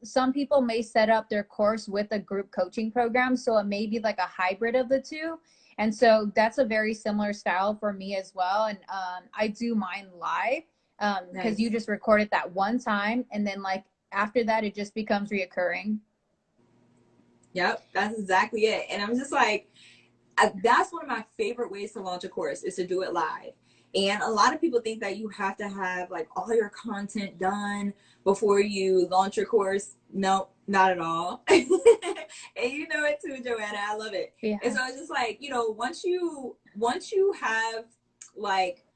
some people may set up their course with a group coaching program. So it may be like a hybrid of the two. And so that's a very similar style for me as well. And I do mine live because you just record it that one time. And then like after that, it just becomes reoccurring. Yep, that's exactly it. And I'm just like, that's one of my favorite ways to launch a course is to do it live. And a lot of people think that you have to have like all your content done before you launch your course. No, not at all. And you know it too, Joanna. I love it. Yeah. And so it's just like, you know, once you have like,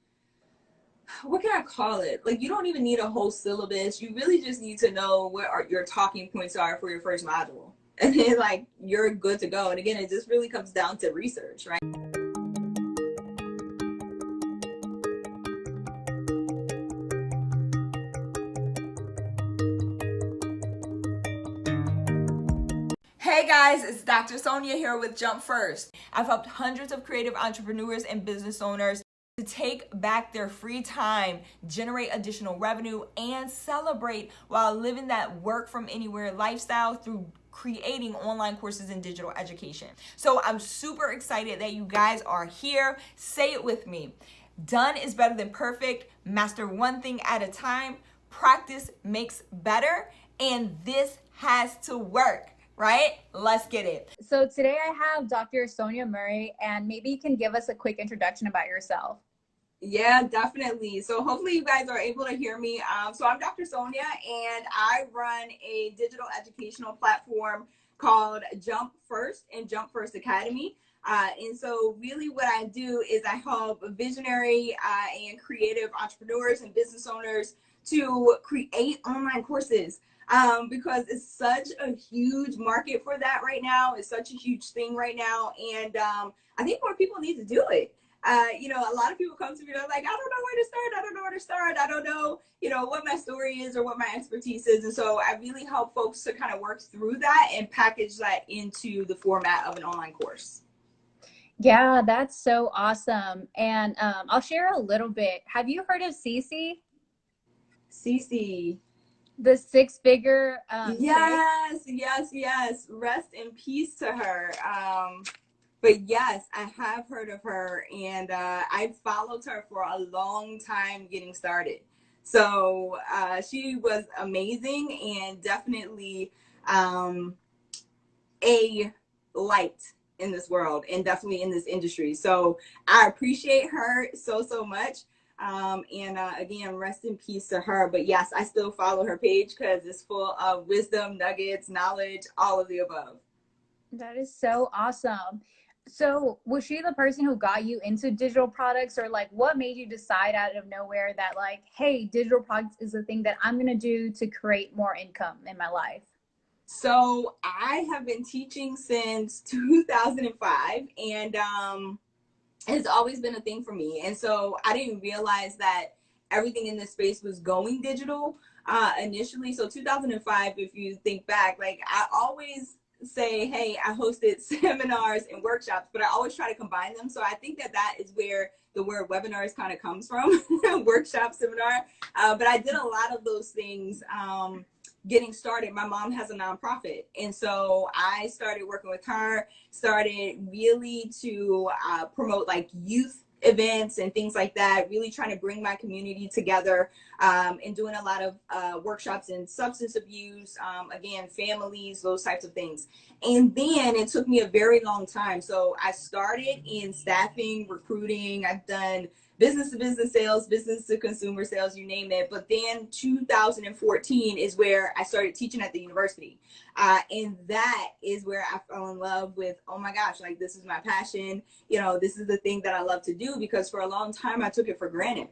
what can I call it? Like, you don't even need a whole syllabus. You really just need to know what your talking points are for your first module. And then like you're good to go. And again, it just really comes down to research, right? Hey guys, it's Dr. Sonia here with Jump First. I've helped hundreds of creative entrepreneurs and business owners to take back their free time, generate additional revenue, and celebrate while living that work from anywhere lifestyle through creating online courses in digital education. So I'm super excited that you guys are here. Say it with me. Done is better than perfect. Master one thing at a time. Practice makes better. And this has to work. Right? Let's get it. So today I have Dr. Sonia Murray, and maybe you can give us a quick introduction about yourself. Yeah, definitely. So hopefully you guys are able to hear me. So I'm Dr. Sonia, and I run a digital educational platform called Jump First and Jump First Academy. And so really what I do is I help visionary and creative entrepreneurs and business owners to create online courses. Because it's such a huge market for that right now. It's such a huge thing right now. And I think more people need to do it. You know, a lot of people come to me, they're like, I don't know where to start. I don't know where to start. I don't know, you know, what my story is or what my expertise is. And so I really help folks to kind of work through that and package that into the format of an online course. Yeah, that's so awesome. And I'll share a little bit. Have you heard of CYOCer? CC. The six-figure yes. Rest in peace to her. But yes, I have heard of her, and I followed her for a long time getting started. So she was amazing and definitely a light in this world and definitely in this industry. So I appreciate her so much. Again, rest in peace to her. But yes, I still follow her page because it's full of wisdom, nuggets, knowledge, all of the above. That is so awesome. So was she the person who got you into digital products, or like what made you decide out of nowhere that like, hey, digital products is the thing that I'm going to do to create more income in my life? So I have been teaching since 2005, and it's always been a thing for me. And so I didn't realize that everything in this space was going digital initially. So 2005, if you think back, like I always say, hey, I hosted seminars and workshops, but I always try to combine them. So I think that is where the word webinars kind of comes from, workshop, seminar. But I did a lot of those things getting started. My mom has a nonprofit. And so I started working with her, started really to promote like youth events and things like that, really trying to bring my community together and doing a lot of workshops in substance abuse, again, families, those types of things. And then it took me a very long time. So I started in staffing, recruiting. I've done business to business sales, business to consumer sales, you name it. But then 2014 is where I started teaching at the university. And that is where I fell in love with, oh my gosh, like this is my passion. You know, this is the thing that I love to do, because for a long time I took it for granted.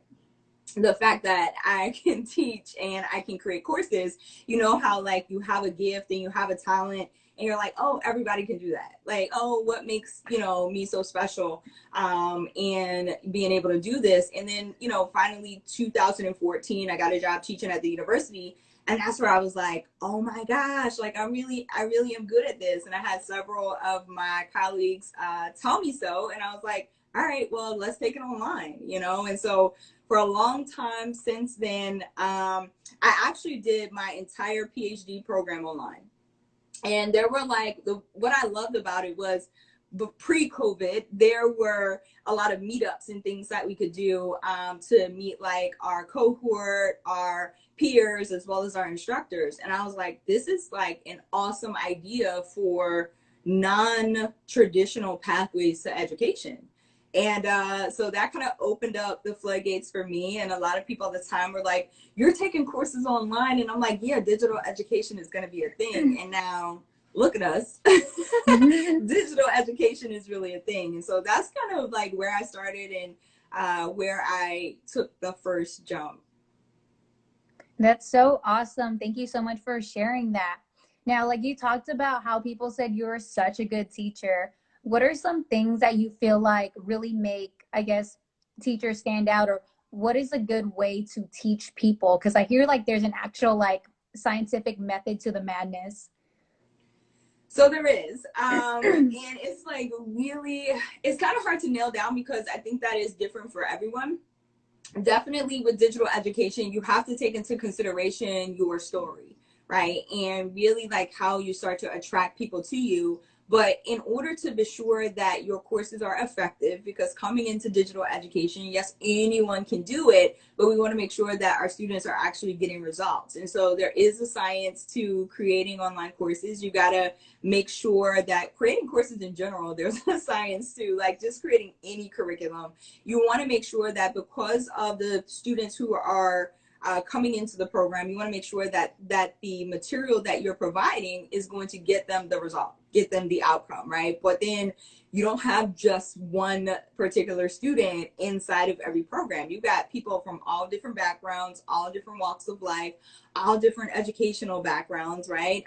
The fact that I can teach and I can create courses, you know how like you have a gift and you have a talent and you're like, oh, everybody can do that. Like, oh, what makes, you know, me so special and being able to do this. And then, you know, finally 2014, I got a job teaching at the university. And that's where I was like, oh my gosh, like I really am good at this. And I had several of my colleagues tell me so. And I was like, all right, well, let's take it online, you know? And so for a long time since then, I actually did my entire PhD program online. And there were like, what I loved about it was pre-COVID, there were a lot of meetups and things that we could do to meet like our cohort, our peers, as well as our instructors. And I was like, this is like an awesome idea for non-traditional pathways to education. And so that kind of opened up the floodgates for me. And a lot of people at the time were like, you're taking courses online. And I'm like, yeah, digital education is going to be a thing. And now look at us. Digital education is really a thing. And so that's kind of like where I started and where I took the first jump. That's so awesome. Thank you so much for sharing that. Now, like you talked about how people said you were such a good teacher. What are some things that you feel like really make, I guess, teachers stand out, or what is a good way to teach people? Because I hear like there's an actual like scientific method to the madness. So there is. And it's like really, it's kind of hard to nail down because I think that is different for everyone. Definitely with digital education, you have to take into consideration your story, right? And really like how you start to attract people to you. But in order to be sure that your courses are effective, because coming into digital education, yes, anyone can do it, but we want to make sure that our students are actually getting results. And so there is a science to creating online courses. You got to make sure that creating courses in general, there's a science to like just creating any curriculum. You want to make sure that because of the students who are coming into the program, you want to make sure that the material that you're providing is going to get them the result, get them the outcome, right? But then you don't have just one particular student inside of every program. You got people from all different backgrounds, all different walks of life, all different educational backgrounds, right?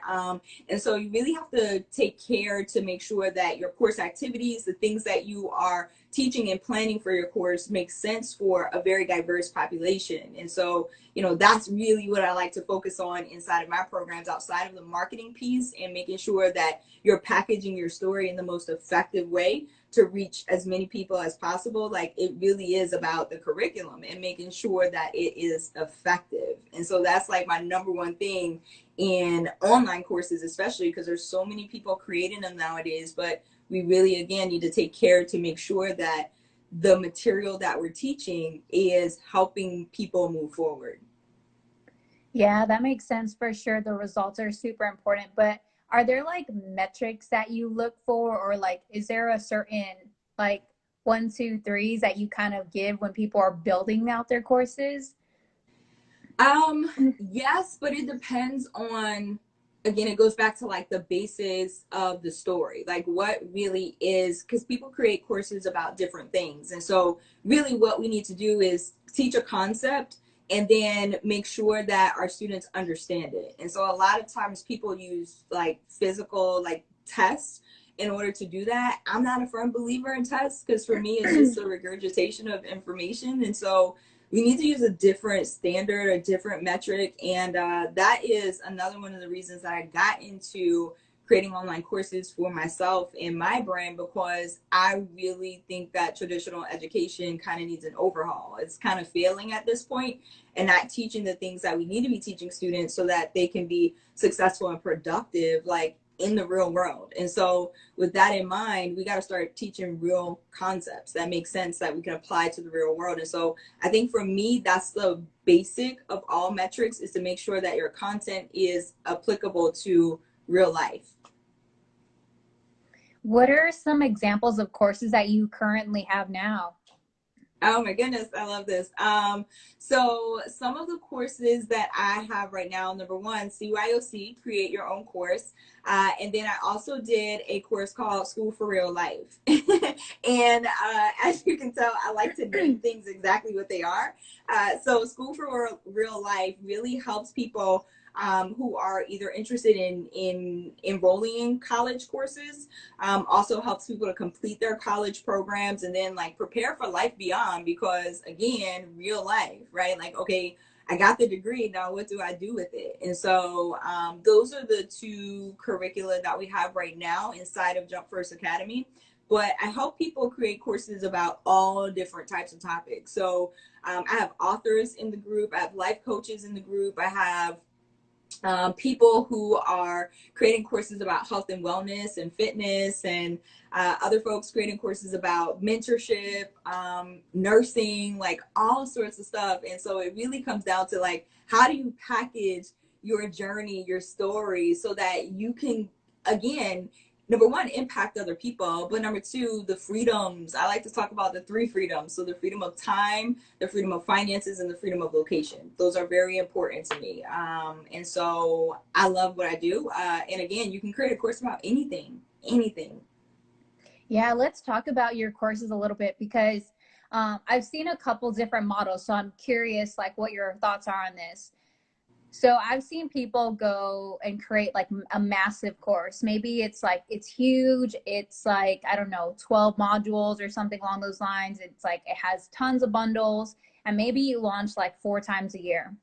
And so you really have to take care to make sure that your course activities, the things that you are teaching and planning for your course, make sense for a very diverse population. And so, you know, that's really what I like to focus on inside of my programs, outside of the marketing piece, and making sure that you're packaging your story in the most effective way to reach as many people as possible. Like it really is about the curriculum and making sure that it is effective. And so that's like my number one thing in online courses, especially because there's so many people creating them nowadays. But we really, again, need to take care to make sure that the material that we're teaching is helping people move forward. Yeah, that makes sense for sure. The results are super important, but are there like metrics that you look for, or like is there a certain like one, two, threes that you kind of give when people are building out their courses? Yes, but it depends on, again, it goes back to like the basis of the story, like what really is, because people create courses about different things. And so really what we need to do is teach a concept and then make sure that our students understand it. And so a lot of times people use like physical like tests in order to do that. I'm not a firm believer in tests because for me it's just a regurgitation of information. And so we need to use a different standard, a different metric. And that is another one of the reasons that I got into creating online courses for myself and my brand, because I really think that traditional education kind of needs an overhaul. It's kind of failing at this point and not teaching the things that we need to be teaching students so that they can be successful and productive, like in the real world. And so with that in mind, we got to start teaching real concepts that make sense that we can apply to the real world. And so I think for me, that's the basic of all metrics, is to make sure that your content is applicable to real life. What are some examples of courses that you currently have now? Oh my goodness, I love this. So some of the courses that I have right now, number one, CYOC, create your own course. And then I also did a course called School for Real Life. And as you can tell, I like to name things exactly what they are. So School for Real Life really helps people who are either interested in enrolling in college courses, also helps people to complete their college programs and then like prepare for life beyond, because again, real life, right? Like, okay, I got the degree, now what do I do with it? And so those are the two curricula that we have right now inside of Jump First Academy. but I help people create courses about all different types of topics. So I have authors in the group, I have life coaches in the group, I have people who are creating courses about health and wellness and fitness, and other folks creating courses about mentorship, nursing, like all sorts of stuff. And so it really comes down to like, how do you package your journey, your story, so that you can, again, number one, impact other people, but number two, the freedoms. I like to talk about the three freedoms. So the freedom of time, the freedom of finances, and the freedom of location. Those are very important to me. And so I love what I do. And again, you can create a course about anything, anything. Yeah, let's talk about your courses a little bit, because I've seen a couple different models. So I'm curious, like, what your thoughts are on this. So I've seen people go and create like a massive course. Maybe it's like, it's huge. It's like, I don't know, 12 modules or something along those lines. It's like, it has tons of bundles, and maybe you launch like 4 times a year.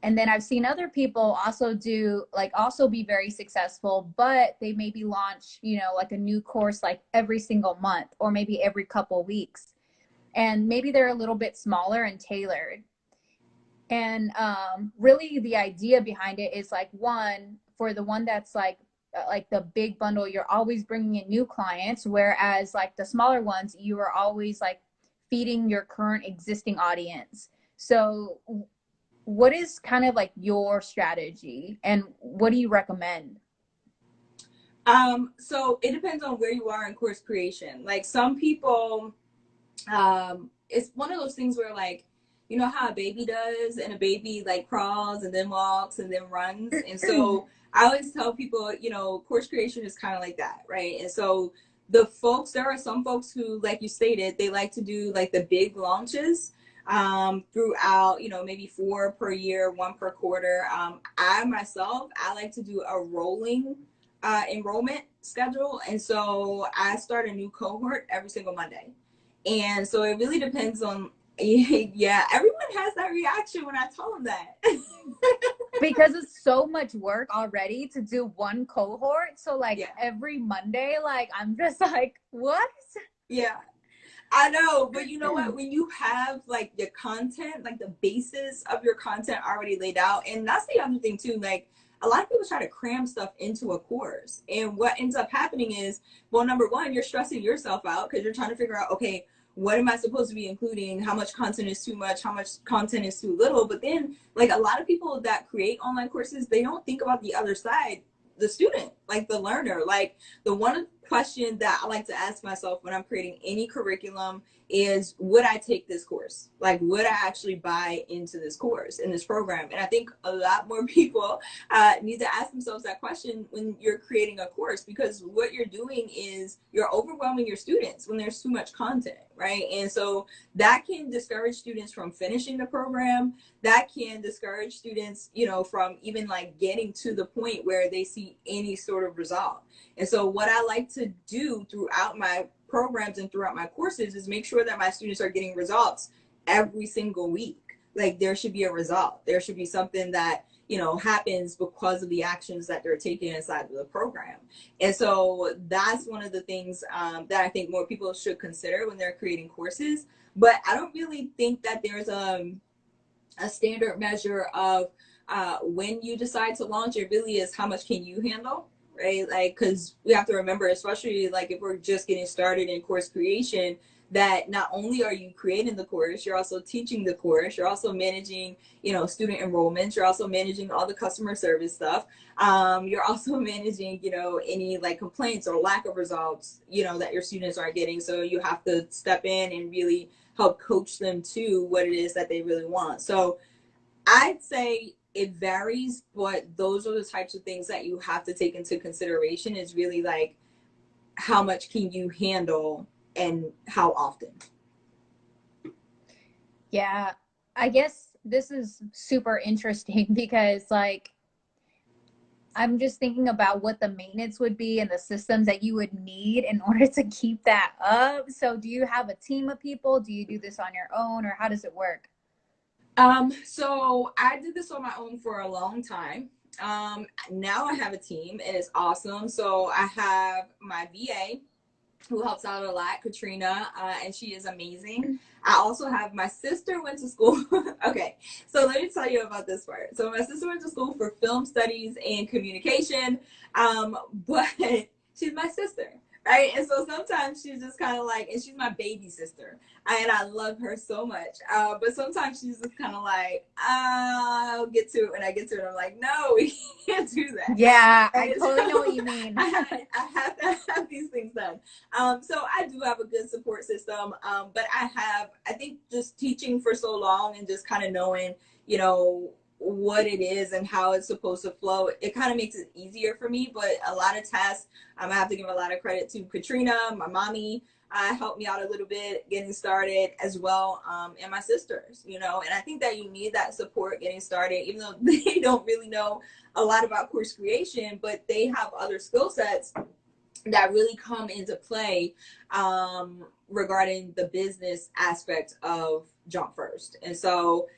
And then I've seen other people also do like, also be very successful, but they maybe launch, you know, like a new course like every single month or maybe every couple weeks. And maybe they're a little bit smaller and tailored. And really the idea behind it is like, one, for the one that's like the big bundle, you're always bringing in new clients, whereas like the smaller ones, you are always like feeding your current existing audience. So what is kind of like your strategy, and what do you recommend? So it depends on where you are in course creation. Like some people, it's one of those things where like, you know how a baby does, and a baby like crawls and then walks and then runs. And so I always tell people, you know, course creation is kind of like that, right? And so there are some folks who, like you stated, they like to do like the big launches throughout, you know, maybe 4 per year, 1 per quarter. I myself, I like to do a rolling enrollment schedule. And so I start a new cohort every single Monday. And so it really depends on, yeah, everyone has that reaction when I tell them that. Because it's so much work already to do one cohort. So like, Yeah. every Monday, like, I'm just like, what? Yeah. I know, but you know what? When you have like your content, like the basis of your content already laid out, and that's the other thing too, like a lot of people try to cram stuff into a course. And what ends up happening is, well, number one, you're stressing yourself out because you're trying to figure out, okay, what am I supposed to be including? How much content is too much? How much content is too little? But then, like a lot of people that create online courses, they don't think about the other side, the student, like the learner. Like the one question that I like to ask myself when I'm creating any curriculum is, would I take this course? Like, would I actually buy into this course, in this program? And I think a lot more people need to ask themselves that question when you're creating a course, because what you're doing is you're overwhelming your students when there's too much content, right? And so that can discourage students from finishing the program. That can discourage students, you know, from even like getting to the point where they see any sort of result. And so what I like to do throughout my programs and throughout my courses is make sure that my students are getting results every single week. Like there should be a result. There should be something that, you know, happens because of the actions that they're taking inside of the program. And so that's one of the things that I think more people should consider when they're creating courses. But I don't really think that there's a standard measure of when you decide to launch. It really is, how much can you handle, right? Like, because we have to remember, especially like if we're just getting started in course creation, that not only are you creating the course, you're also teaching the course, you're also managing, you know, student enrollments, you're also managing all the customer service stuff, you're also managing, you know, any like complaints or lack of results, you know, that your students aren't getting. So you have to step in and really help coach them to what it is that they really want. So I'd say it varies, but those are the types of things that you have to take into consideration, is really like, how much can you handle and how often. Yeah, I guess this is super interesting because like, I'm just thinking about what the maintenance would be and the systems that you would need in order to keep that up. So do you have a team of people? Do you do this on your own, or how does it work? So I did this on my own for a long time. Now I have a team and it's awesome. So I have my VA. who helps out a lot, Katrina, and she is amazing. I also have my sister went to school. Okay, so let me tell you about this part. So my sister went to school for film studies and communication, but she's my sister, right? And so sometimes she's just kind of like, and she's my baby sister, and I love her so much. But sometimes she's just kind of like, I'll get to it when I get to it. I'm like, no, we can't do that. Yeah, I And totally know so what you mean. I have to have these things done. So I do have a good support system, but I think just teaching for so long and just kind of knowing, you know, what it is and how it's supposed to flow, it kind of makes it easier for me. But a lot of tasks, I have to give a lot of credit to Katrina, my mommy. Helped me out a little bit getting started as well, and my sisters, you know. And I think that you need that support getting started, even though they don't really know a lot about course creation, but they have other skill sets that really come into play regarding the business aspect of Jump First. And so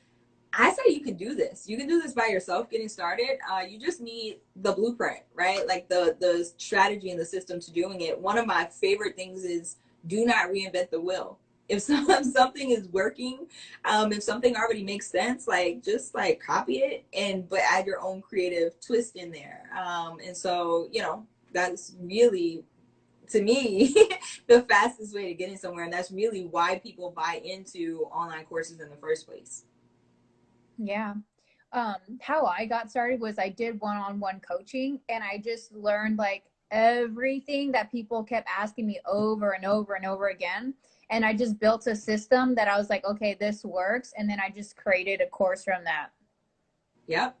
I say you can do this. You can do this by yourself getting started. You just need the blueprint, right? Like the strategy and the system to doing it. One of my favorite things is do not reinvent the wheel. If something is working, if something already makes sense, like just like copy it but add your own creative twist in there. And so, you know, that's really, to me, the fastest way to getting somewhere. And that's really why people buy into online courses in the first place. Yeah. How I got started was I did one-on-one coaching, and I just learned like everything that people kept asking me over and over and over again. And I just built a system that I was like, okay, this works. And then I just created a course from that. Yep.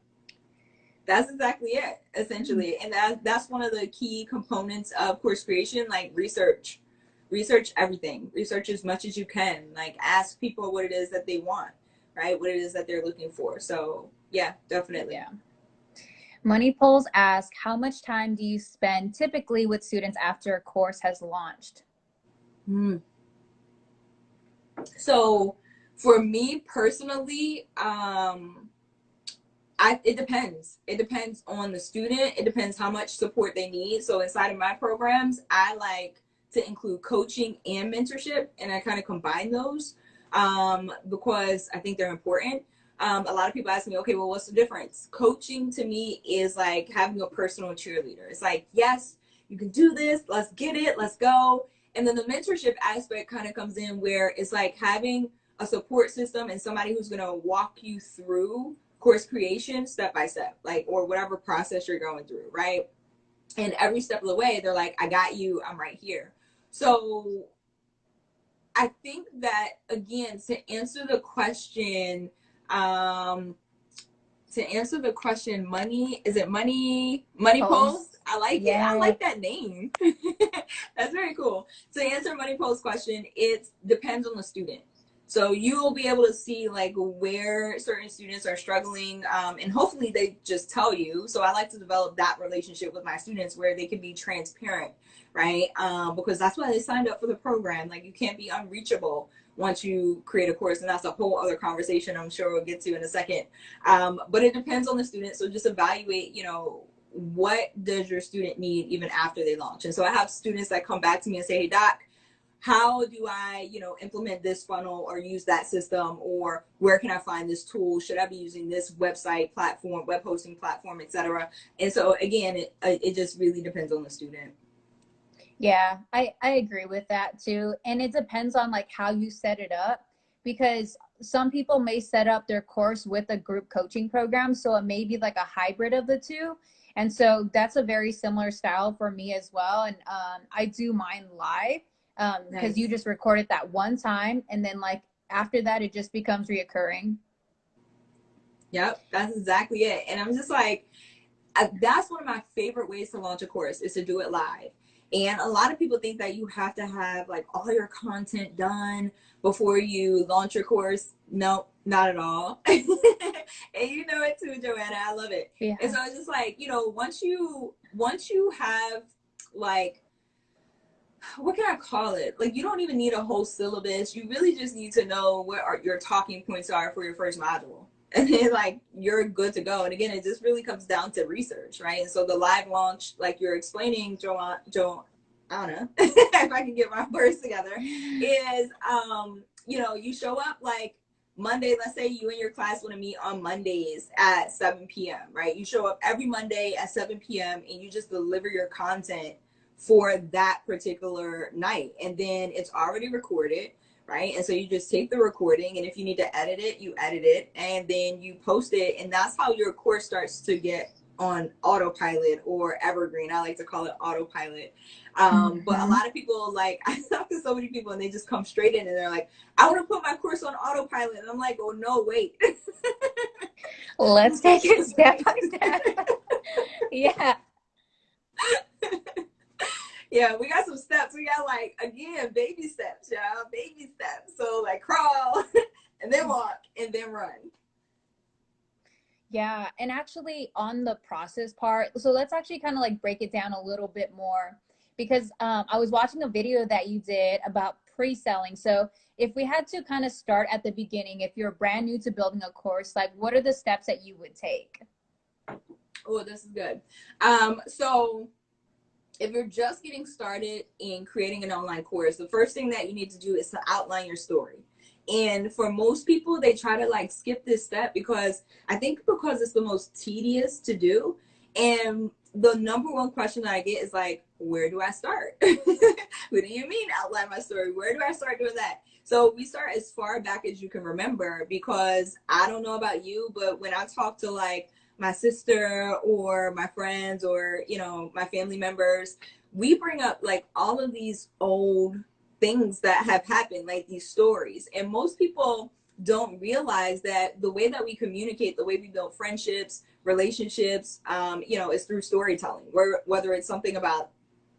That's exactly it, essentially. And that's one of the key components of course creation, like research. Research everything. Research as much as you can. Like ask people what it is that they want, right? What it is that they're looking for. So yeah, definitely. Yeah. Money Polls ask, how much time do you spend typically with students after a course has launched? So for me personally, it depends. It depends on the student. It depends how much support they need. So inside of my programs, I like to include coaching and mentorship, and I kind of combine those because I think they're important. A lot of people ask me, okay, well, what's the difference? Coaching to me is like having a personal cheerleader. It's like, yes, you can do this. Let's get it. Let's go. And then the mentorship aspect kind of comes in where it's like having a support system and somebody who's going to walk you through course creation step by step, like, or whatever process you're going through, right? And every step of the way, they're like, I got you. I'm right here. So I think that, again, to answer the question, money, is it money polls? I like it. I like that name. That's very cool. To answer money polls question, it depends on the student. So you will be able to see like where certain students are struggling, and hopefully they just tell you. So I like to develop that relationship with my students where they can be transparent, right? Because that's why they signed up for the program. Like you can't be unreachable once you create a course, and that's a whole other conversation I'm sure we'll get to in a second. But it depends on the student. So just evaluate, you know, what does your student need even after they launch? And so I have students that come back to me and say, hey, Doc, how do I, you know, implement this funnel or use that system, or where can I find this tool? Should I be using this website platform, web hosting platform, etc.? And so again, it just really depends on the student. Yeah, I agree with that too. And it depends on like how you set it up, because some people may set up their course with a group coaching program. So it may be like a hybrid of the two. And so that's a very similar style for me as well. And I do mine live. Because you just record it that one time, and then like after that it just becomes reoccurring. Yep, that's exactly it. And I'm just like, that's one of my favorite ways to launch a course, is to do it live. And a lot of people think that you have to have like all your content done before you launch your course. No, not at all. And you know it too, Joanna. I love it. Yeah. And so it's just like, you know, once you have like, what can I call it? Like, you don't even need a whole syllabus. You really just need to know what your talking points are for your first module. And then, like, you're good to go. And again, it just really comes down to research, right? And so the live launch, like you're explaining, I don't know if I can get my words together, is, you know, you show up like Monday. Let's say you and your class want to meet on Mondays at 7 p.m., right? You show up every Monday at 7 p.m. and you just deliver your content for that particular night. And then it's already recorded, right? And so you just take the recording, and if you need to edit it, you edit it, and then you post it. And that's how your course starts to get on autopilot, or evergreen. I like to call it autopilot. But a lot of people, like, I talk to so many people and they just come straight in and they're like, I want to put my course on autopilot. And I'm like, oh no, wait. Let's take it step by step. Yeah. Yeah, we got some steps. We got, like, again, baby steps, y'all. Baby steps. So, like, crawl and then walk and then run. Yeah. And actually on the process part, so let's actually kind of like break it down a little bit more, because I was watching a video that you did about pre-selling. So if we had to kind of start at the beginning, if you're brand new to building a course, like what are the steps that you would take? Oh, this is good. So if you're just getting started in creating an online course, the first thing that you need to do is to outline your story. And for most people, they try to like skip this step because it's the most tedious to do. And the number one question that I get is like, where do I start? What do you mean outline my story? Where do I start doing that? So we start as far back as you can remember, because I don't know about you, but when I talk to like my sister or my friends or, you know, my family members, we bring up like all of these old things that have happened, like these stories. And most people don't realize that the way that we communicate, the way we build friendships, relationships, you know, is through storytelling, whether it's something about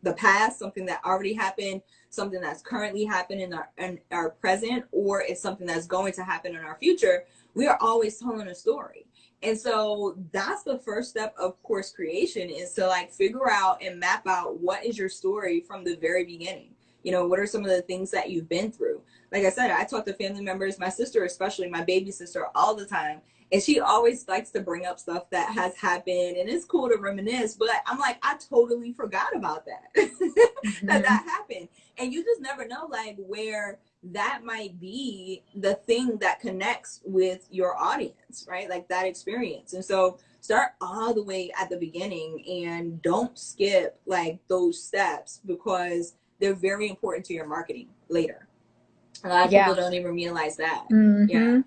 the past, something that already happened, something that's currently happening in our present, or it's something that's going to happen in our future. We are always telling a story. And so that's the first step of course creation, is to like figure out and map out what is your story from the very beginning. You know, what are some of the things that you've been through? Like I said, I talk to family members, my sister, especially my baby sister, all the time. And she always likes to bring up stuff that has happened, and it's cool to reminisce. But I'm like, I totally forgot about that, Mm-hmm. that happened. And you just never know, like, where that might be the thing that connects with your audience, right? Like that experience. And so start all the way at the beginning and don't skip like those steps, because they're very important to your marketing later. A lot of people don't even realize that. Mm-hmm.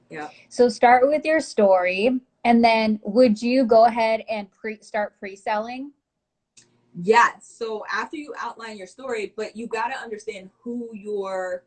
Yeah. So start with your story, and then would you go ahead and start pre-selling? Yes. So after you outline your story, but you got to understand who your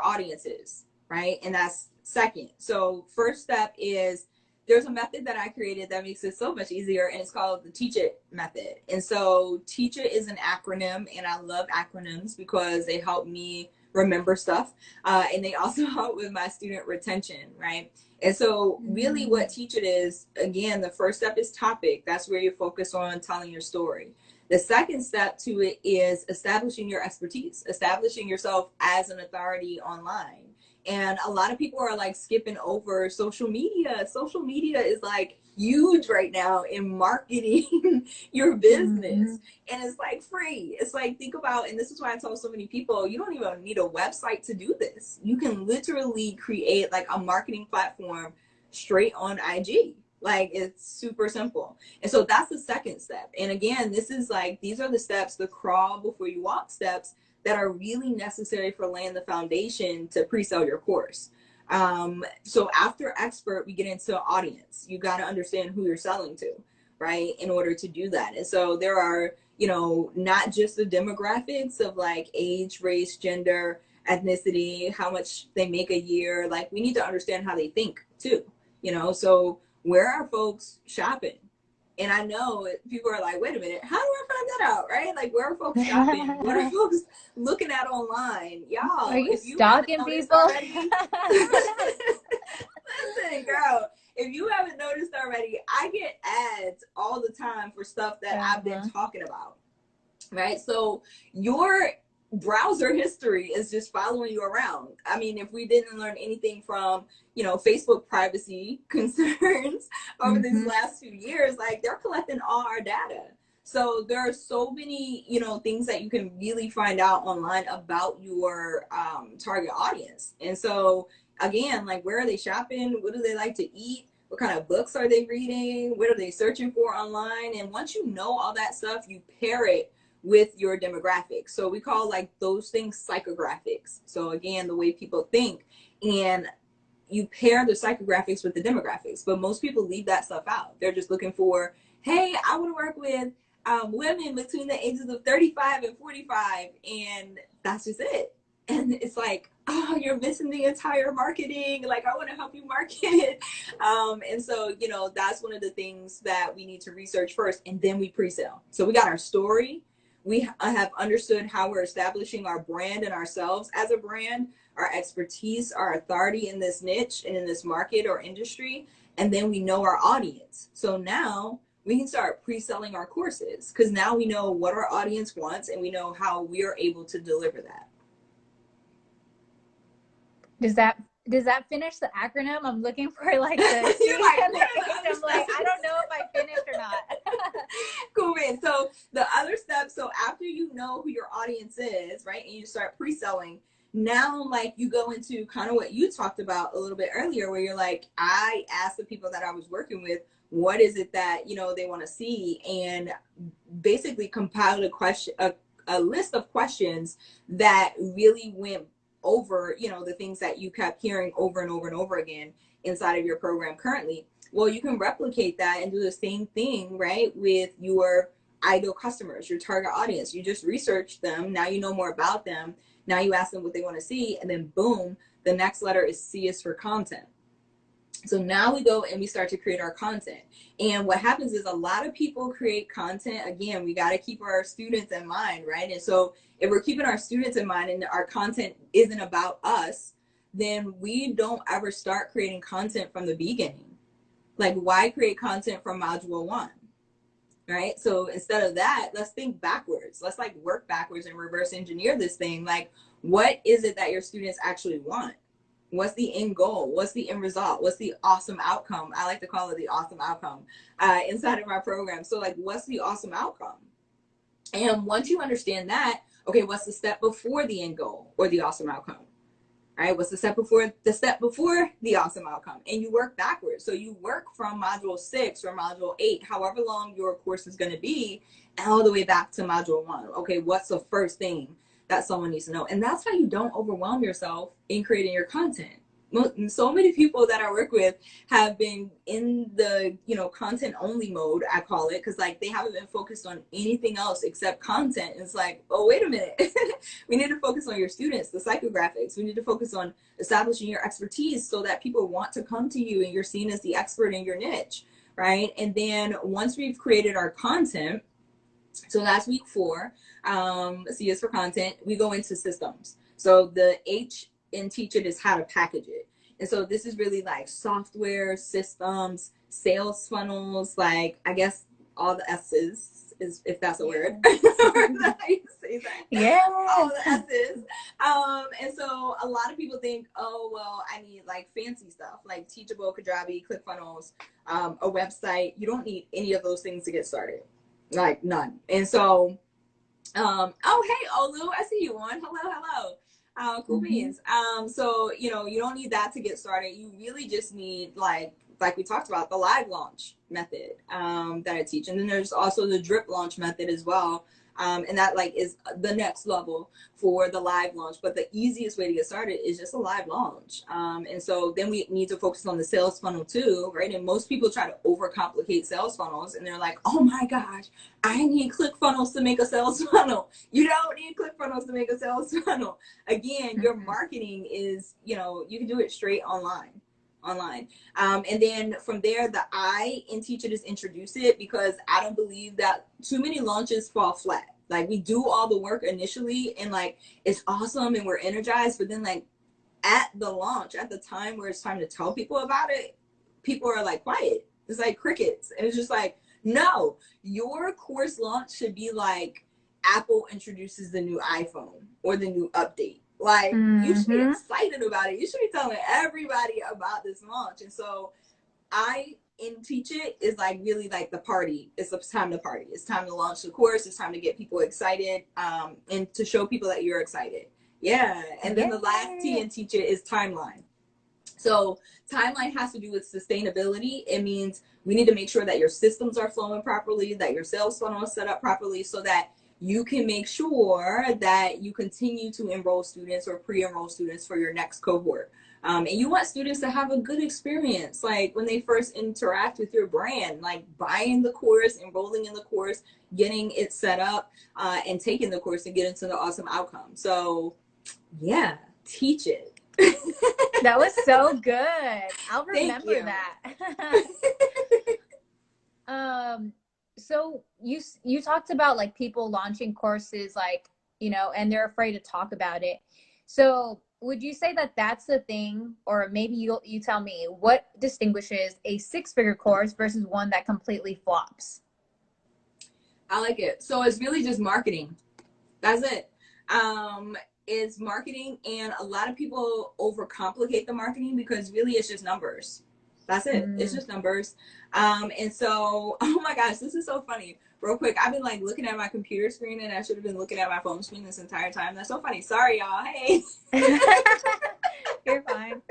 audience is, right? And that's second. So first step is, there's a method that I created that makes it so much easier, and it's called the Teach It method. And so Teach It is an acronym, and I love acronyms because they help me remember stuff, and they also help with my student retention, right? And so really what Teach It is, again, the first step is topic. That's where you focus on telling your story. The second step to it is establishing your expertise, establishing yourself as an authority online. And a lot of people are like skipping over social media. Social media is like huge right now in marketing your business. And it's like free. It's like, think about, and this is why I tell so many people, you don't even need a website to do this. You can literally create like a marketing platform straight on IG. Like, it's super simple. And so that's the second step. And again, this is like, these are the steps, the crawl before you walk steps, that are really necessary for laying the foundation to pre-sell your course. So after expert, we get into audience. You got to understand who you're selling to, right, in order to do that. And so there are, you know, not just the demographics of like age, race, gender, ethnicity, how much they make a year. Like, we need to understand how they think too, you know. So where are folks shopping? And I know people are like, wait a minute, how do I find that out, right? Like, where are folks shopping? What are folks looking at online? Y'all, Are you if you stalking noticed people? already, listen, girl, if you haven't noticed already, I get ads all the time for stuff that I've been talking about, right? So your browser history is just following you around. I mean, if we didn't learn anything from, you know, Facebook privacy concerns over these last few years, like, they're collecting all our data. So there are so many, you know, things that you can really find out online about your target audience. And so again, like, where are they shopping? What do they like to eat? What kind of books are they reading? What are they searching for online? And once you know all that stuff, you pair it with your demographics. So we call like those things psychographics. So again, the way people think, and you pair the psychographics with the demographics, but most people leave that stuff out. They're just looking for, hey, I want to work with women between the ages of 35 and 45, and that's just it. And it's like, oh, you're missing the entire marketing. Like, I want to help you market. And so, you know, that's one of the things that we need to research first, and then we pre-sale. So we got our story. We have understood how we're establishing our brand and ourselves as a brand, our expertise, our authority in this niche and in this market or industry. And then we know our audience. So now we can start pre-selling our courses, because now we know what our audience wants and we know how we're able to deliver that. Does that finish the acronym? I'm looking for like the You're like, I'm like, I don't know if I finished or not. Cool, man. So the other step, so after you know who your audience is, right, and you start pre-selling, now like you go into kind of what you talked about a little bit earlier, where you're like, I asked the people that I was working with, what is it that, you know, they want to see, and basically compiled a list of questions that really went over, you know, the things that you kept hearing over and over and over again inside of your program currently. Well, you can replicate that and do the same thing, right, with your ideal customers, your target audience. You just research them. Now you know more about them. Now you ask them what they want to see, and then boom, the next letter is C is for content. So now we go and we start to create our content. And what happens is a lot of people create content. Again, we got to keep our students in mind, right? And so if we're keeping our students in mind and our content isn't about us, then we don't ever start creating content from the beginning. Like, why create content from module 1? Right? So instead of that, let's think backwards. Let's like work backwards and reverse engineer this thing. Like, what is it that your students actually want? What's the end goal? What's the end result? What's the awesome outcome? I like to call it the awesome outcome inside of my program. So like, what's the awesome outcome? And once you understand that, okay, what's the step before the end goal or the awesome outcome? All right, what's the step before the awesome outcome? And you work backwards. So you work from module 6 or module 8, however long your course is going to be, all the way back to module 1. Okay, what's the first thing that someone needs to know? And that's how you don't overwhelm yourself in creating your content. So many people that I work with have been in the, you know, content only mode, I call it, because like they haven't been focused on anything else except content. And it's like, oh, wait a minute. We need to focus on your students, the psychographics. We need to focus on establishing your expertise so that people want to come to you and you're seen as the expert in your niche, right? And then once we've created our content, so that's week 4, C is for content, we go into systems. So the H in Teach It is how to package it. And so this is really like software, systems, sales funnels, like I guess all the S's, is if that's a word. Yeah. All the S's. And so a lot of people think, oh, well, I need like fancy stuff like Teachable, Kajabi, ClickFunnels, a website. You don't need any of those things to get started. Like none. And so, oh, hey, Olu, I see you on. Hello. Cool beans. So, you know, you don't need that to get started. You really just need like we talked about, the live launch method that I teach. And then there's also the drip launch method as well. And that like is the next level for the live launch. But the easiest way to get started is just a live launch. And so then we need to focus on the sales funnel too, right? And most people try to overcomplicate sales funnels, and they're like, oh my gosh, I need ClickFunnels to make a sales funnel. You don't need ClickFunnels to make a sales funnel. Again, your marketing is, you know, you can do it straight online. And then from there, the I in Teach It is introduce it, because I don't believe that too many launches fall flat. Like, we do all the work initially and like it's awesome and we're energized, but then like at the launch, at the time where it's time to tell people about it, people are like quiet. It's like crickets. And it's just like, no, your course launch should be like Apple introduces the new iPhone or the new update. Like, you should be excited about it. You should be telling everybody about this launch. And so I in Teach It is like really like the party. It's the time to party. It's time to launch the course. It's time to get people excited, and to show people that you're excited. Yeah. And then the last T in Teach It is timeline. So timeline has to do with sustainability. It means we need to make sure that your systems are flowing properly, that your sales funnel is set up properly, so that you can make sure that you continue to enroll students or pre-enroll students for your next cohort. And you want students to have a good experience, like when they first interact with your brand, like buying the course, enrolling in the course, getting it set up, and taking the course and getting to the awesome outcome. So yeah, Teach It. That was so good. I'll remember that. So you talked about like people launching courses, like, you know, and they're afraid to talk about it. So would you say that that's the thing, or maybe you tell me, what distinguishes a 6-figure course versus one that completely flops? I like it. So it's really just marketing. That's it. It's marketing, and a lot of people overcomplicate the marketing because really it's just numbers. That's it. It's just numbers. And so, oh my gosh, this is so funny. Real quick, I've been like looking at my computer screen, and I should have been looking at my phone screen this entire time. That's so funny. Sorry, y'all. Hey. You're fine.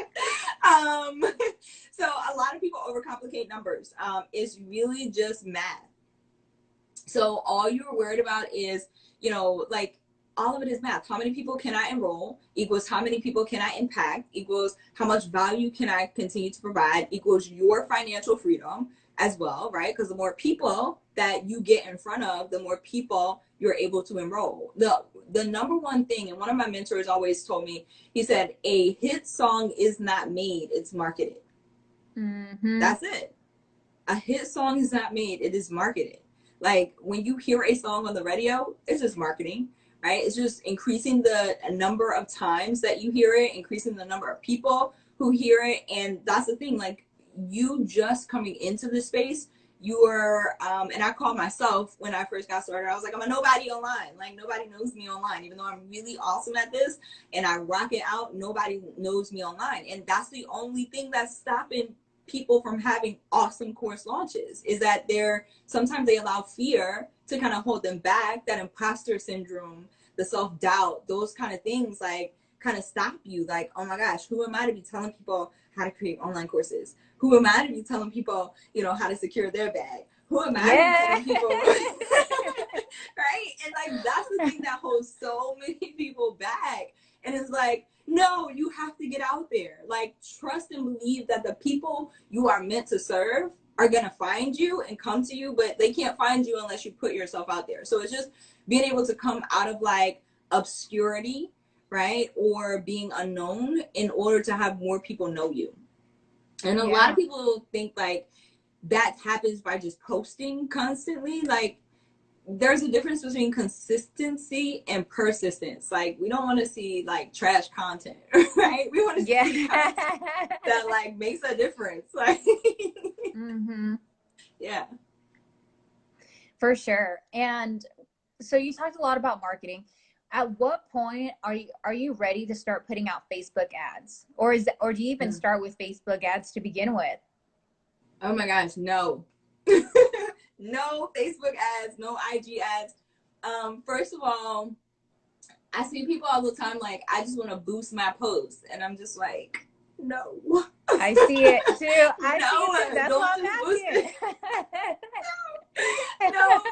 So a lot of people overcomplicate numbers. It's really just math. So all you're worried about is, you know, like, all of it is math. How many people can I enroll equals how many people can I impact equals how much value can I continue to provide equals your financial freedom as well, right? Because the more people that you get in front of, the more people you're able to enroll. The number one thing, and one of my mentors always told me, he said, a hit song is not made, it's marketed. That's it. A hit song is not made, it is marketed. Like when you hear a song on the radio, it's just marketing. Right? It's just increasing the number of times that you hear it, increasing the number of people who hear it. And that's the thing, like you just coming into this space, you are, and I call myself, when I first got started, I was like, I'm a nobody online. Like nobody knows me online, even though I'm really awesome at this and I rock it out, nobody knows me online. And that's the only thing that's stopping people from having awesome course launches, is that sometimes they allow fear to kind of hold them back, that imposter syndrome, the self-doubt, those kind of things, like kind of stop you. Like, oh my gosh, who am I to be telling people how to create online courses? Who am I to be telling people, you know, how to secure their bag? Who am I to be telling people? Right? And like, that's the thing that holds so many people back. And it's like, no, you have to get out there. Like, trust and believe that the people you are meant to serve are going to find you and come to you, but they can't find you unless you put yourself out there. So it's just being able to come out of like obscurity, right? Or being unknown in order to have more people know you. And a lot of people think like that happens by just posting constantly. Like, there's a difference between consistency and persistence. Like, we don't want to see like trash content, right? We want to see content that like makes a difference. Like, yeah, for sure. And so you talked a lot about marketing. At what point are you ready to start putting out Facebook ads, or do you even start with Facebook ads to begin with? Oh my gosh, no. No Facebook ads, no IG ads. First of all, I see people all the time like, I just want to boost my posts, and I'm just like, no. I see it too. See it too. That's don't why I'm just boost asking. it. No,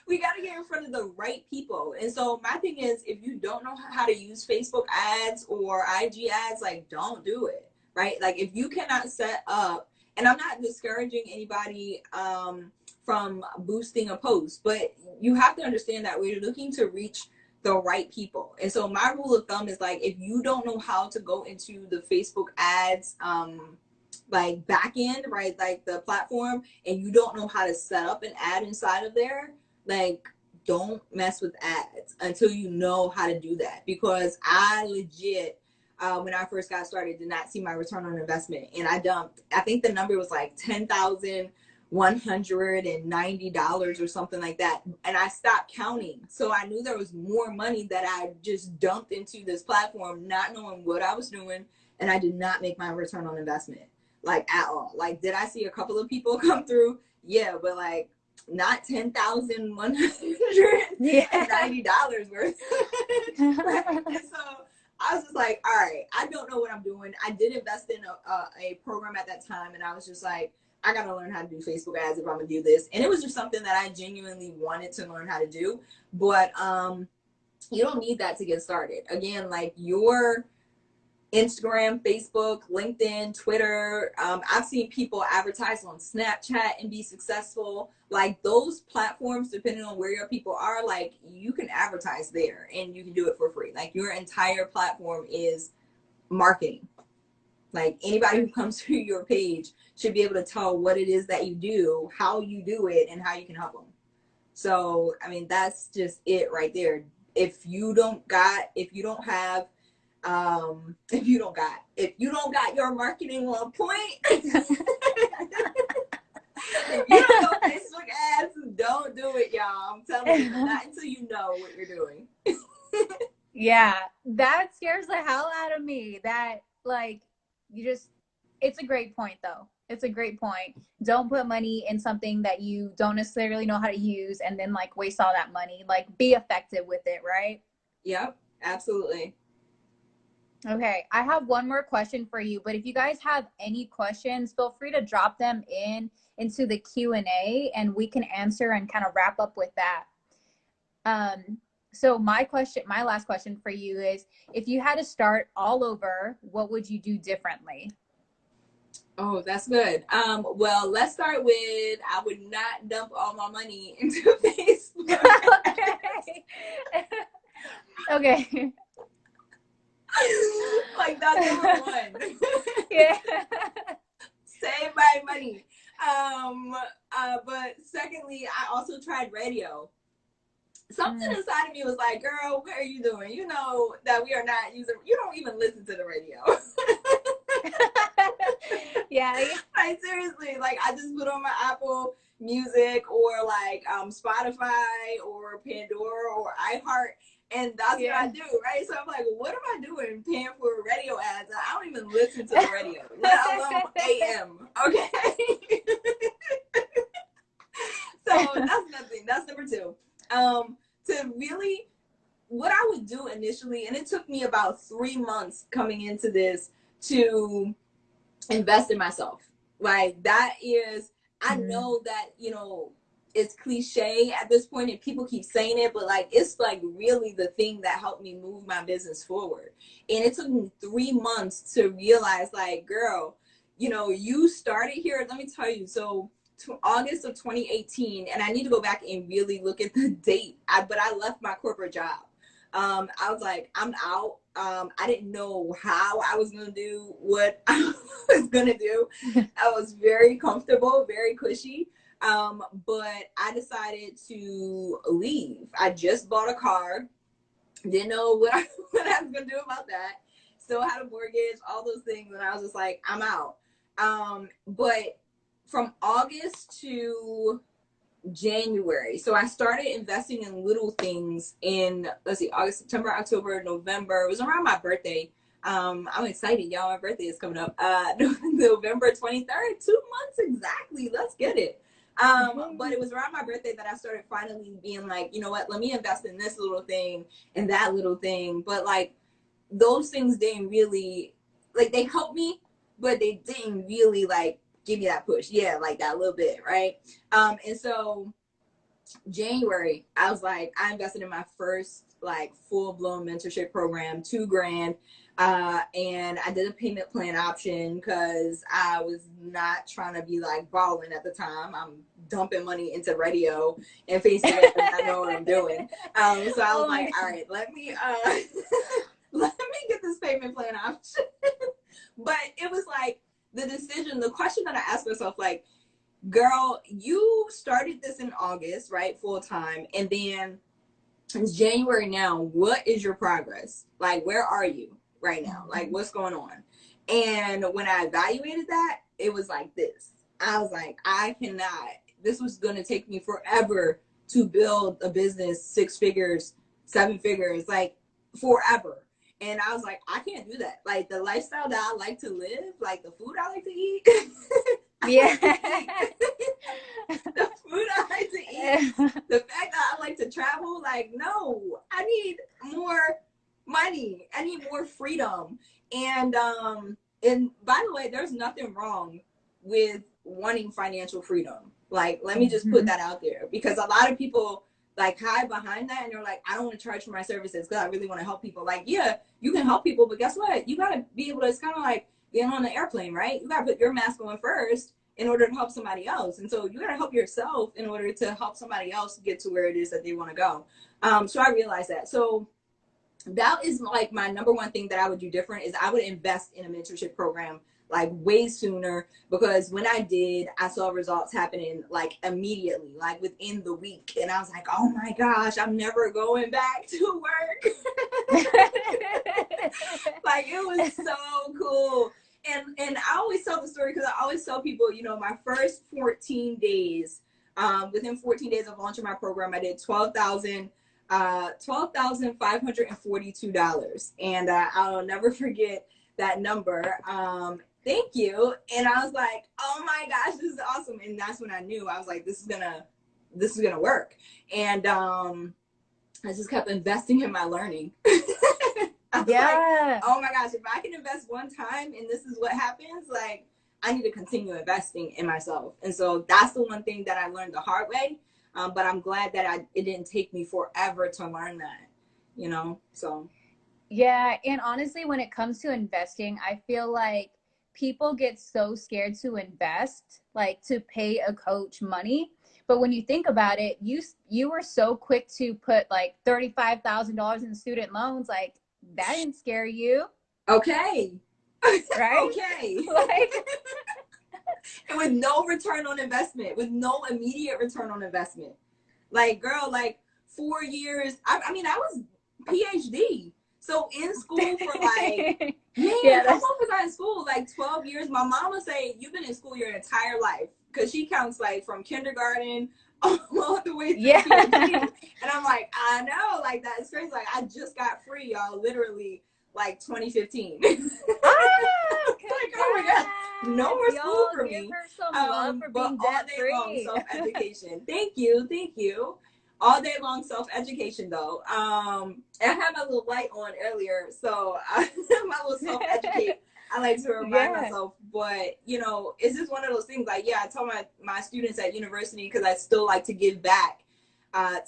we got to get in front of the right people. And so my thing is, if you don't know how to use Facebook ads or IG ads, like, don't do it, right? Like, if you cannot set up, and I'm not discouraging anybody from boosting a post, but you have to understand that we're looking to reach the right people. And so my rule of thumb is like, if you don't know how to go into the Facebook ads like back end, right, like the platform, and you don't know how to set up an ad inside of there, like, don't mess with ads until you know how to do that. Because I legit, when I first got started, did not see my return on investment, and I dumped, I think the number was like $10,190 or something like that, and I stopped counting. So I knew there was more money that I just dumped into this platform, not knowing what I was doing, and I did not make my return on investment. like at all. Like, did I see a couple of people come through? Yeah, but like not $10,190 worth. Right? And so I was just like, all right, I don't know what I'm doing. I did invest in a program at that time, and I was just like, I gotta learn how to do Facebook ads if I'm gonna do this. And it was just something that I genuinely wanted to learn how to do. But you don't need that to get started. Again, like your Instagram, Facebook, LinkedIn, Twitter. I've seen people advertise on Snapchat and be successful. Like those platforms, depending on where your people are, like you can advertise there and you can do it for free. Like your entire platform is marketing. Like anybody who comes to your page should be able to tell what it is that you do, how you do it, and how you can help them. So, I mean, that's just it right there. If you don't have if you don't got your marketing on point, if you don't know Facebook ads, don't do it, y'all. I'm telling you, not until you know what you're doing. Yeah, that scares the hell out of me. That like it's a great point though. It's a great point. Don't put money in something that you don't necessarily know how to use and then like waste all that money. Like be effective with it, right? Yep, absolutely. Okay, I have one more question for you, but if you guys have any questions, feel free to drop them into the Q&A and we can answer and kind of wrap up with that. So my last question for you is, if you had to start all over, what would you do differently? Oh, that's good. Well, let's start with, I would not dump all my money into Facebook. Okay. Like that's number one. Yeah. Save my money. But secondly, I also tried radio. Something inside of me was like, girl, what are you doing? You know that we are not using, you don't even listen to the radio. Yeah. Like seriously, like I just put on my Apple Music or like Spotify or Pandora or iHeart, and that's what I do, right? So I'm like, what am I doing paying for radio ads? I don't even listen to the radio, let alone AM. Okay. So that's nothing. That's number two. To really, what I would do initially, and it took me about 3 months coming into this to invest in myself. Like that is, I know that, you know, it's cliche at this point and people keep saying it, but like, it's like really the thing that helped me move my business forward. And it took me 3 months to realize like, girl, you know, you started here. Let me tell you. So August of 2018, and I need to go back and really look at the date. But I left my corporate job. I was like, I'm out. I didn't know how I was going to do what I was going to do. I was very comfortable, very cushy. But I decided to leave. I just bought a car. Didn't know what I was going to do about that. Still had a mortgage, all those things. And I was just like, I'm out. But from August to January, so I started investing in little things in, let's see, August, September, October, November. It was around my birthday. I'm excited, y'all. My birthday is coming up. November 23rd, 2 months exactly. Let's get it. But it was around my birthday that I started finally being like, you know what, let me invest in this little thing and that little thing. But like those things didn't really, like they helped me, but they didn't really like give me that push. Yeah, like that little bit, right? And so January, I was like, I invested in my first like full-blown mentorship program, $2,000. And I did a payment plan option because I was not trying to be like balling at the time. I'm dumping money into radio and Facebook, and I know what I'm doing. So I was like, all right, let me let me get this payment plan option. But it was like the decision, the question that I asked myself, like, girl, you started this in August, right? Full time. And then it's January now. What is your progress? Like, where are you right now? Like, what's going on? And when I evaluated that, it was like this. I was like, I cannot, this was going to take me forever to build a business, 6 figures, 7 figures, like forever. And I was like, I can't do that. Like the lifestyle that I like to live, like the food I like to eat. Yeah. The food I like to eat, the fact that I like to travel, like, no, I need more money. I need more freedom. And by the way, there's nothing wrong with wanting financial freedom. Like, let me just put that out there, because a lot of people like hide behind that and they're like, I don't want to charge for my services because I really want to help people. Like, yeah, you can help people, but guess what? You gotta be able to, it's kind of like getting on the airplane, right? You gotta put your mask on first in order to help somebody else. And so you gotta help yourself in order to help somebody else get to where it is that they want to go. So I realized that. So that is like my number one thing that I would do different is I would invest in a mentorship program like way sooner, because when I did, I saw results happening like immediately, like within the week. And I was like, oh my gosh, I'm never going back to work. Like, it was so cool. And I always tell the story because I always tell people, you know, my first 14 days, within 14 days of launching my program, I did $12,542. And I'll never forget that number. Thank you. And I was like, oh my gosh, this is awesome. And that's when I knew, I was like, this is gonna work. And I just kept investing in my learning. I was like, oh my gosh, if I can invest one time and this is what happens, like, I need to continue investing in myself. And so that's the one thing that I learned the hard way. But I'm glad that it didn't take me forever to learn that, you know? So. Yeah. And honestly, when it comes to investing, I feel like people get so scared to invest, like to pay a coach money. But when you think about it, you were so quick to put like $35,000 in student loans. Like, that didn't scare you. Okay. Right? Okay. Like, and with no return on investment, with no immediate return on investment. Like, girl, like 4 years. I mean, I was PhD. So in school for like, man, yeah, how long was I in school? Like 12 years. My mom would say, you've been in school your entire life. Because she counts like from kindergarten all the way through PhD. And I'm like, I know, like that's crazy. Like, I just got free, y'all, literally like 2015. Oh, like, oh my God, no more school for give me. Her some love for being all day long self-education. Thank you. All day long self-education though. I had my little light on earlier, so my little self-educate. I like to remind myself, but you know, it's just one of those things. Like, yeah, I tell my students at university, because I still like to give back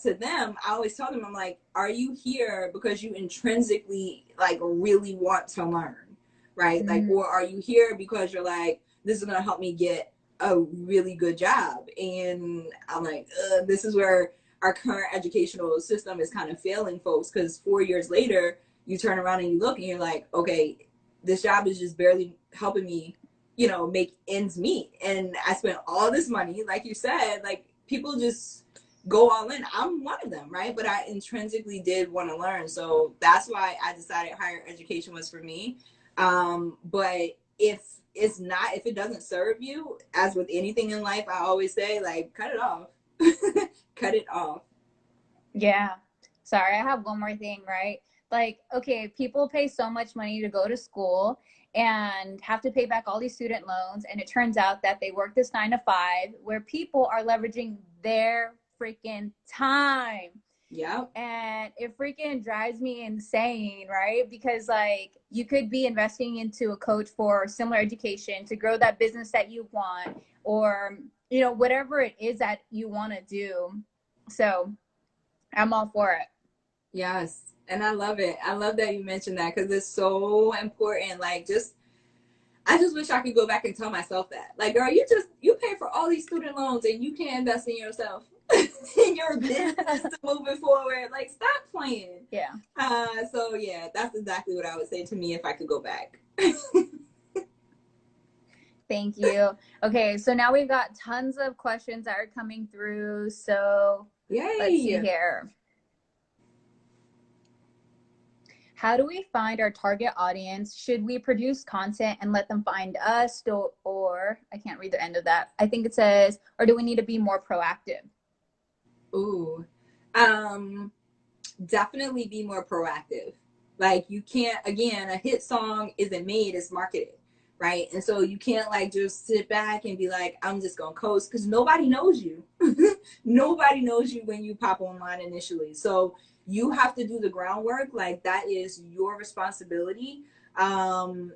to them. I always tell them, I'm like, are you here because you intrinsically like really want to learn, right? Like, or are you here because you're like, this is gonna help me get a really good job? And I'm like, this is where our current educational system is kind of failing folks, because 4 years later, you turn around and you look and you're like, okay, this job is just barely helping me, you know, make ends meet. And I spent all this money, like you said, like people just go all in. I'm one of them, right? But I intrinsically did want to learn. So that's why I decided higher education was for me. But if it doesn't serve you, as with anything in life, I always say, like, cut it off. Cut it off. Yeah. Sorry, I have one more thing, right? Like, okay, people pay so much money to go to school and have to pay back all these student loans. And it turns out that they work this 9 to 5 where people are leveraging their freaking time. Yeah. And it freaking drives me insane, right? Because like you could be investing into a coach for similar education to grow that business that you want, or, you know, whatever it is that you want to do. So I'm all for it. Yes. And I love it. I love that you mentioned that, because it's so important. Like, I just wish I could go back and tell myself that. Like, girl, you pay for all these student loans and you can't invest in yourself, in your business to move it forward. Like, stop playing. Yeah. So yeah, that's exactly what I would say to me if I could go back. Thank you. Okay, so now we've got tons of questions that are coming through. So yay. Let's see here. How do we find our target audience? Should we produce content and let them find us? Or I can't read the end of that. I think it says, or do we need to be more proactive? Ooh, definitely be more proactive. Like you can't, again, a hit song isn't made, it's marketed, right? And so you can't like just sit back and be like, I'm just gonna coast, because nobody knows you. Nobody knows you when you pop online initially. So you have to do the groundwork. Like that is your responsibility. And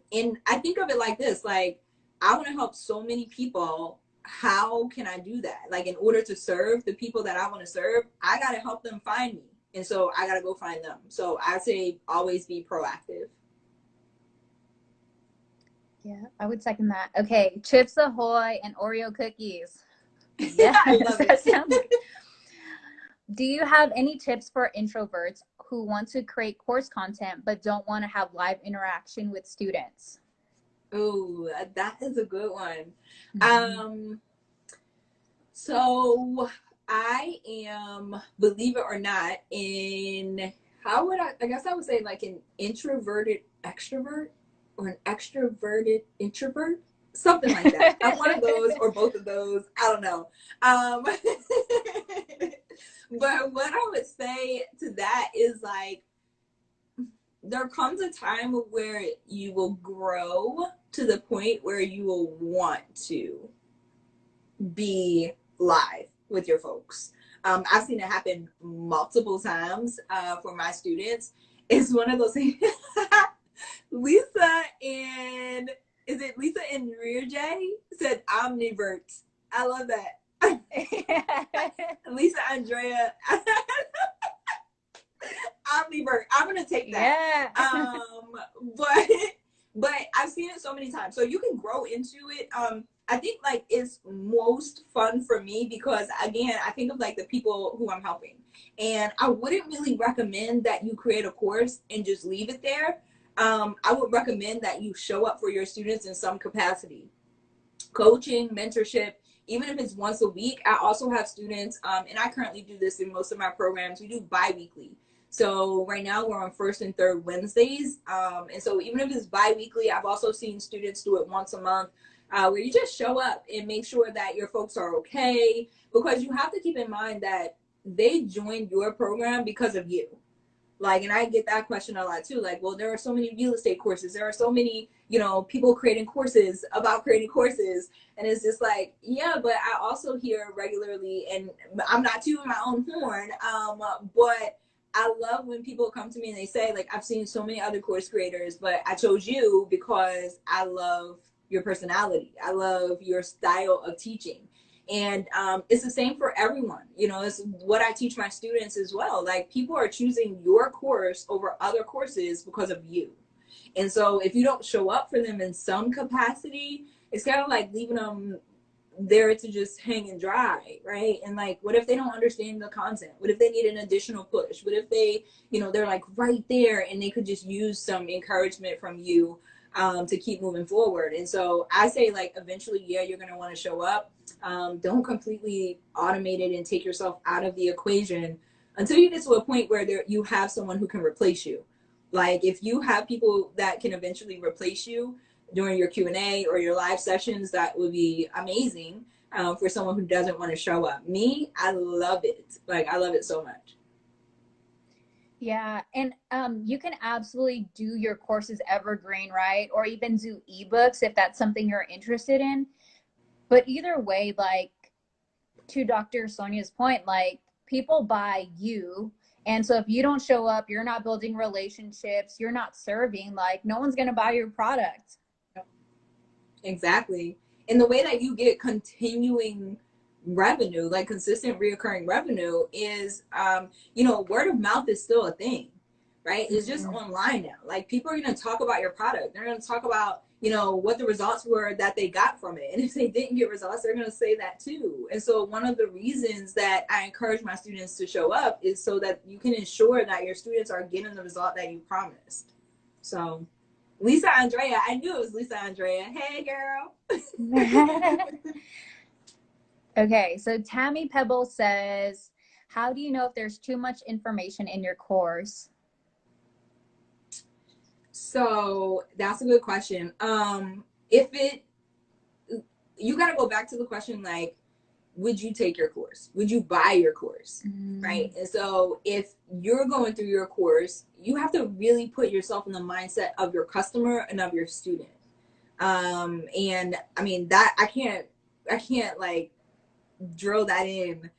I think of it like this, like I want to help so many people. How can I do that? Like in order to serve the people that I want to serve, I got to help them find me. And so I got to go find them. So I say always be proactive. Yeah, I would second that. Okay, Chips Ahoy and Oreo cookies. I Yes, love that sounds it. good. Do you have any tips for introverts who want to create course content but don't want to have live interaction with students? Oh, that is a good one. Mhm. Um, so I am, believe it or not, in how would I guess I would say like an introverted extrovert or an extroverted introvert, something like that. I'm one of those or both of those. I don't know. Um, but what I would say to that is like there comes a time where you will grow to the point where you will want to be live with your folks. I've seen it happen multiple times for my students. It's one of those things. Lisa and is it Lisa and Rear J said omnivert. I love that. Lisa Andrea omnivert. I'm gonna take that. Yeah. But but I've seen it so many times. So you can grow into it. I think like it's most fun for me because again, I think of like the people who I'm helping. And I wouldn't really recommend that you create a course and just leave it there. I would recommend that you show up for your students in some capacity. Coaching, mentorship, even if it's once a week. I also have students, and I currently do this in most of my programs. We do bi-weekly. So right now we're on first and third Wednesdays. And so even if it's bi-weekly, I've also seen students do it once a month, where you just show up and make sure that your folks are okay. Because you have to keep in mind that they joined your program because of you. Like, and I get that question a lot too. Like, well, there are so many real estate courses. There are so many, people creating courses about creating courses. And it's just like, yeah, but I also hear regularly, and I'm not tooting my own horn, but I love when people come to me and they say, like, I've seen so many other course creators, but I chose you because I love your personality. I love your style of teaching. And it's the same for everyone. It's what I teach my students as well. Like people are choosing your course over other courses because of you. And so if you don't show up for them in some capacity, it's kind of like leaving them there to just hang and dry, right? And like, what if they don't understand the content? What if they need an additional push? What if they, they're like right there and they could just use some encouragement from you to keep moving forward? And so I say, like, eventually, yeah, you're going to want to show up. Don't completely automate it and take yourself out of the equation until you get to a point where you have someone who can replace you. Like if you have people that can eventually replace you during your Q&A or your live sessions, that would be amazing for someone who doesn't want to show up. Me, I love it. Like I love it so much. Yeah, and you can absolutely do your courses evergreen, right? Or even do ebooks if that's something you're interested in. But either way, like to Dr. Sonia's point, like people buy you. And so if you don't show up, you're not building relationships, you're not serving, like no one's going to buy your product. Exactly. And the way that you get continuing revenue, like consistent reoccurring revenue, is word of mouth is still a thing, right? It's just Mm-hmm. online now. Like people are going to talk about your product. They're going to talk about what the results were that they got from it. And if they didn't get results, they're going to say that too. And so one of the reasons that I encourage my students to show up is so that you can ensure that your students are getting the result that you promised. So Lisa Andrea, I knew it was Lisa Andrea. Hey girl. Okay, so Tammy Pebble says, how do you know if there's too much information in your course? So that's a good question. If it, you got to go back to the question, like, would you take your course? Would you buy your course? Right? And so if you're going through your course, you have to really put yourself in the mindset of your customer and of your student. And I mean that I can't like drill that in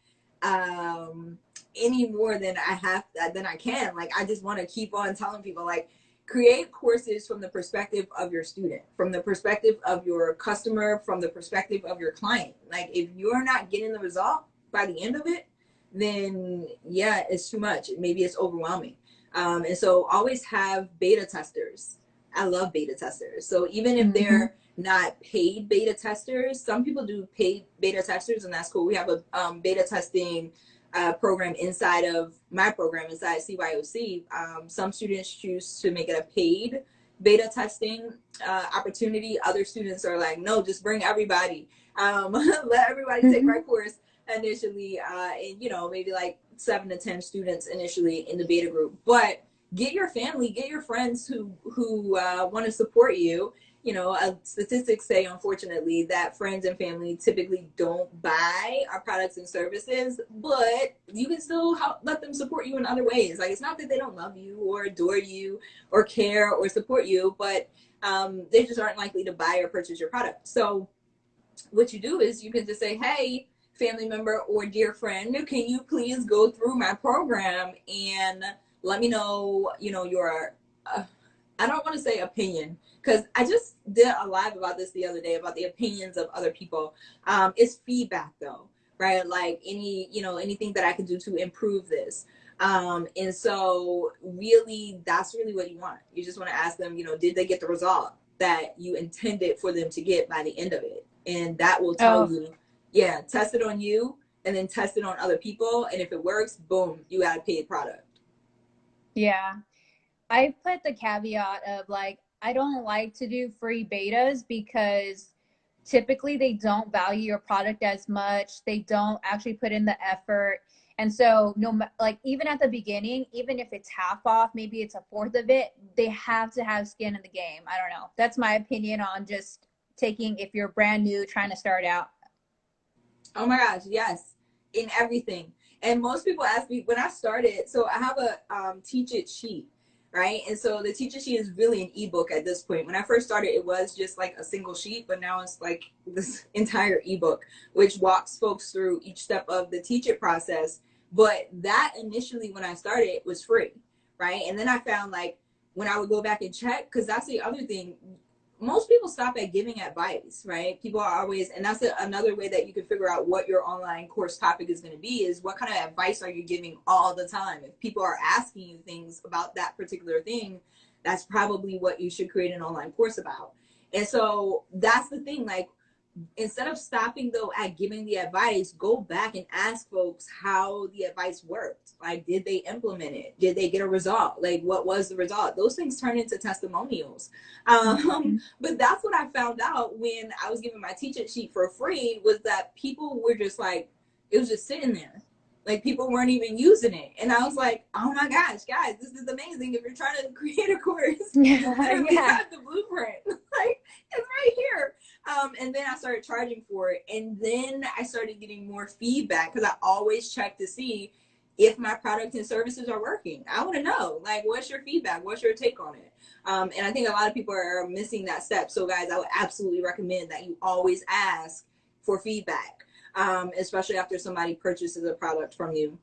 any more than I can. Like, I just want to keep on telling people, like, create courses from the perspective of your student, from the perspective of your customer, from the perspective of your client. Like, if you're not getting the result by the end of it, then yeah, it's too much. Maybe it's overwhelming. And so always have beta testers. I love beta testers. So even if they're not paid beta testers, some people do paid beta testers, and that's cool. We have a beta testing program inside of my program, inside CYOC. Some students choose to make it a paid beta testing opportunity. Other students are like, no, just bring everybody. Let everybody take my course initially, and maybe like 7 to 10 students initially in the beta group. But get your family, get your friends who want to support you. Statistics say, unfortunately, that friends and family typically don't buy our products and services, but you can still let them support you in other ways. Like, it's not that they don't love you or adore you or care or support you, but they just aren't likely to buy or purchase your product. So what you do is you can just say, hey, family member or dear friend, can you please go through my program and let me know, your, I don't want to say opinion, because I just did a live about this the other day about the opinions of other people. It's feedback though, right? Like anything that I can do to improve this. And so really, that's really what you want. You just want to ask them, did they get the result that you intended for them to get by the end of it? And that will tell you, yeah, test it on you and then test it on other people. And if it works, boom, you got a paid product. Yeah. I put the caveat of, like, I don't like to do free betas because typically they don't value your product as much. They don't actually put in the effort. And so even at the beginning, even if it's half off, maybe it's a fourth of it, they have to have skin in the game. I don't know. That's my opinion on just taking, if you're brand new, trying to start out. Oh my gosh, yes, in everything. And most people ask me when I started, so I have a teach it sheet, right? And so the teacher sheet is really an ebook at this point. When I first started, it was just like a single sheet, but now it's like this entire ebook, which walks folks through each step of the teach it process. But that initially, when I started, was free, right? And then I found, like, when I would go back and check, because that's the other thing, most people stop at giving advice, right? People are always, and that's another way that you can figure out what your online course topic is going to be, is what kind of advice are you giving all the time? If people are asking you things about that particular thing, that's probably what you should create an online course about. And so that's the thing, like, instead of stopping though at giving the advice, go back and ask folks how the advice worked. Like, did they implement it? Did they get a result? Like, what was the result? Those things turn into testimonials. But that's what I found out when I was giving my teaching sheet for free, was that people were just like, it was just sitting there. Like, people weren't even using it. And I was like, oh my gosh, guys, this is amazing. If you're trying to create a course, you literally have the blueprint. Like, it's right here. And then I started charging for it. And then I started getting more feedback, because I always check to see if my products and services are working. I want to know, like, what's your feedback? What's your take on it? And I think a lot of people are missing that step. So guys, I would absolutely recommend that you always ask for feedback, especially after somebody purchases a product from you,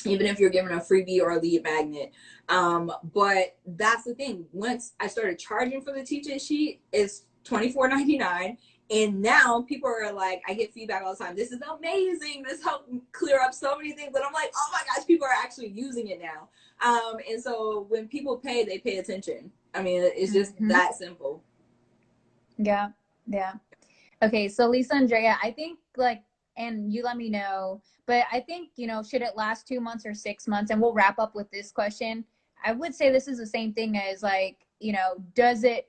even if you're given a freebie or a lead magnet. But that's the thing. Once I started charging for the teaching sheet, it's $24.99. And now people are like, I get feedback all the time. This is amazing. This helped clear up so many things. But I'm like, oh my gosh, people are actually using it now. And so when people pay, they pay attention. I mean, it's just that simple. Yeah. Yeah. Okay. So Lisa, Andrea, I think, like, and you let me know, but I think, should it last 2 months or 6 months? And we'll wrap up with this question. I would say this is the same thing as, like, does it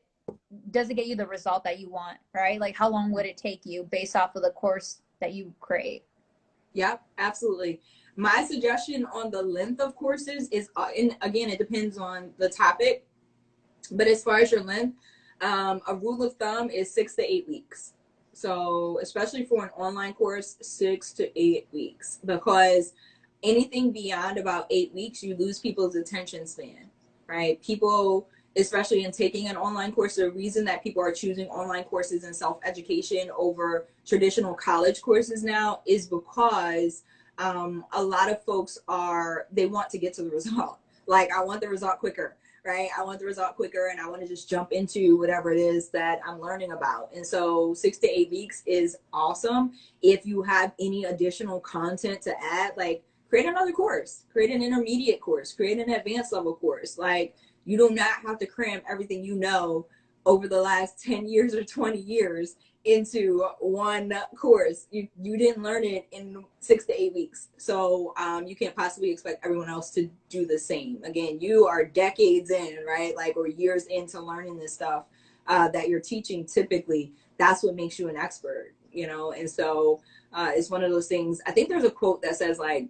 get you the result that you want, right? Like, how long would it take you based off of the course that you create? Yep, absolutely. My suggestion on the length of courses is, and again, it depends on the topic, but as far as your length, a rule of thumb is 6 to 8 weeks. So especially for an online course, 6 to 8 weeks, because anything beyond about 8 weeks, you lose people's attention span, right? People, especially in taking an online course, the reason that people are choosing online courses and self-education over traditional college courses now is because a lot of folks they want to get to the result. Like, I want the result quicker, right? I want the result quicker, and I want to just jump into whatever it is that I'm learning about. And so 6 to 8 weeks is awesome. If you have any additional content to add, like, create another course, create an intermediate course, create an advanced level course. Like, you do not have to cram everything you know over the last 10 years or 20 years into one course. You didn't learn it in 6 to 8 weeks. So you can't possibly expect everyone else to do the same. Again, you are decades in, right? Like, or years into learning this stuff that you're teaching. Typically, that's what makes you an expert, you know? And so it's one of those things. I think there's a quote that says, like,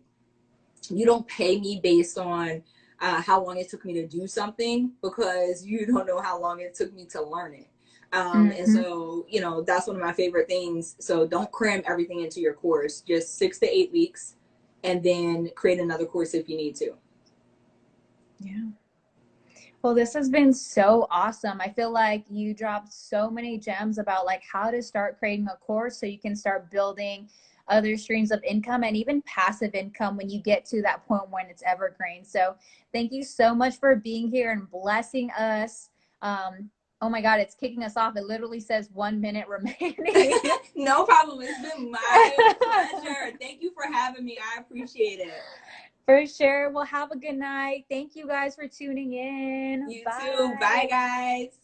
you don't pay me based on how long it took me to do something, because you don't know how long it took me to learn it. And so, you know, that's one of my favorite things. So don't cram everything into your course, just 6 to 8 weeks, and then create another course if you need to. Yeah. Well, this has been so awesome. I feel like you dropped so many gems about like how to start creating a course so you can start building other streams of income and even passive income when you get to that point when it's evergreen. So thank you so much for being here and blessing us. Oh my God, it's kicking us off. It literally says 1 minute remaining. No problem. It's been my pleasure. Thank you for having me. I appreciate it. For sure. Well, have a good night. Thank you guys for tuning in. You Bye. too. Bye, guys.